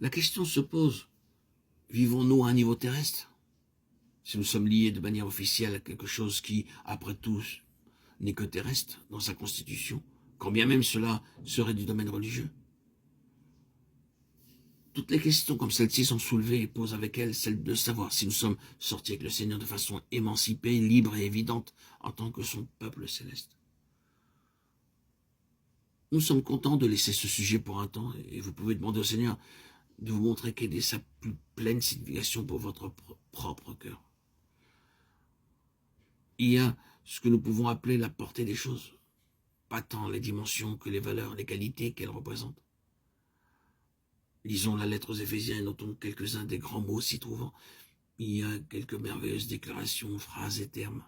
La question se pose, vivons-nous à un niveau terrestre? Si nous sommes liés de manière officielle à quelque chose qui, après tout, n'est que terrestre dans sa constitution, quand bien même cela serait du domaine religieux. Toutes les questions comme celle-ci sont soulevées et posent avec elles celle de savoir si nous sommes sortis avec le Seigneur de façon émancipée, libre et évidente en tant que son peuple céleste. Nous sommes contents de laisser ce sujet pour un temps et vous pouvez demander au Seigneur de vous montrer quelle est sa plus pleine signification pour votre propre cœur. Il y a ce que nous pouvons appeler la portée des choses, pas tant les dimensions que les valeurs, les qualités qu'elles représentent. Lisons la lettre aux Éphésiens et notons quelques-uns des grands mots s'y trouvant. Il y a quelques merveilleuses déclarations, phrases et termes,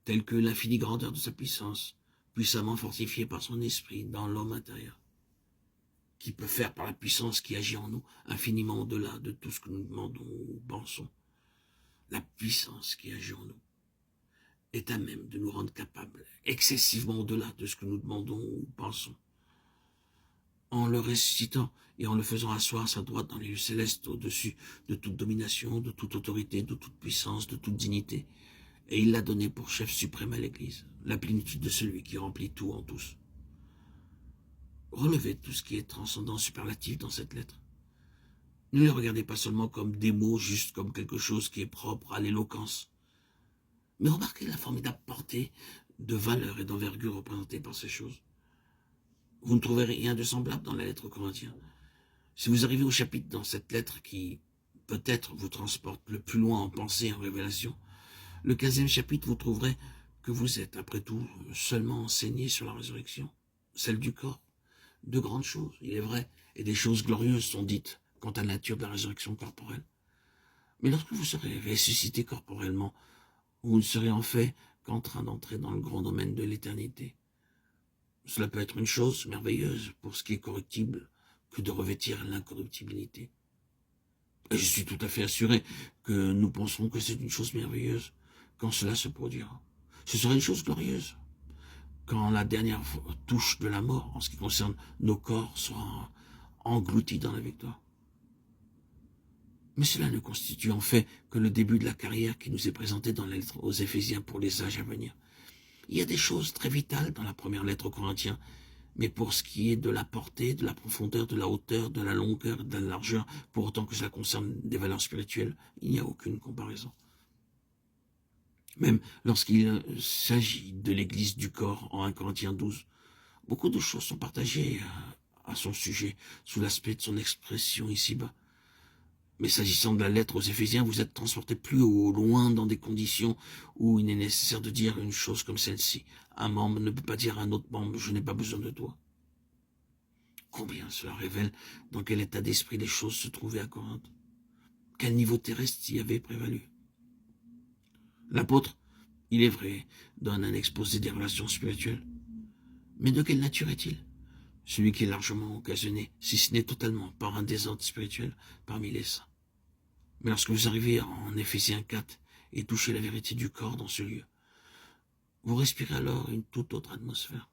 tels que l'infinie grandeur de sa puissance, puissamment fortifiée par son esprit dans l'homme intérieur, qui peut faire par la puissance qui agit en nous infiniment au-delà de tout ce que nous demandons ou pensons. La puissance qui agit en nous est à même de nous rendre capables, excessivement au-delà de ce que nous demandons ou pensons. En le ressuscitant et en le faisant asseoir à sa droite dans les lieux célestes au-dessus de toute domination, de toute autorité, de toute puissance, de toute dignité. Et il l'a donné pour chef suprême à l'Église, la plénitude de celui qui remplit tout en tous. Relevez tout ce qui est transcendant, superlatif dans cette lettre. Ne les regardez pas seulement comme des mots, juste comme quelque chose qui est propre à l'éloquence. Mais remarquez la formidable portée de valeur et d'envergure représentée par ces choses. Vous ne trouverez rien de semblable dans la lettre aux Corinthiens. Si vous arrivez au chapitre dans cette lettre qui, peut-être, vous transporte le plus loin en pensée et en révélation, le 15e chapitre, vous trouverez que vous êtes, après tout, seulement enseigné sur la résurrection, celle du corps. De grandes choses, il est vrai, et des choses glorieuses sont dites quant à la nature de la résurrection corporelle. Mais lorsque vous serez ressuscité corporellement, vous ne serez en fait qu'en train d'entrer dans le grand domaine de l'éternité. Cela peut être une chose merveilleuse pour ce qui est corruptible que de revêtir l'incorruptibilité. Et je suis tout à fait assuré que nous penserons que c'est une chose merveilleuse quand cela se produira. Ce sera une chose glorieuse quand la dernière touche de la mort, en ce qui concerne nos corps, sera engloutie dans la victoire. Mais cela ne constitue en fait que le début de la carrière qui nous est présentée dans la lettre aux Éphésiens pour les âges à venir. Il y a des choses très vitales dans la première lettre aux Corinthiens, mais pour ce qui est de la portée, de la profondeur, de la hauteur, de la longueur, de la largeur, pour autant que cela concerne des valeurs spirituelles, il n'y a aucune comparaison. Même lorsqu'il s'agit de l'église du corps en 1 Corinthiens 12, beaucoup de choses sont partagées à son sujet, sous l'aspect de son expression ici-bas. Mais s'agissant de la lettre aux Éphésiens, vous êtes transporté plus haut, loin, dans des conditions où il est nécessaire de dire une chose comme celle-ci. Un membre ne peut pas dire à un autre membre, je n'ai pas besoin de toi. Combien cela révèle dans quel état d'esprit les choses se trouvaient à Corinthe. Quel niveau terrestre y avait prévalu. L'apôtre, il est vrai, donne un exposé des relations spirituelles. Mais de quelle nature est-il? Celui qui est largement occasionné, si ce n'est totalement, par un désordre spirituel parmi les saints. Mais lorsque vous arrivez en Éphésiens 4 et touchez la vérité du corps dans ce lieu, vous respirez alors une toute autre atmosphère.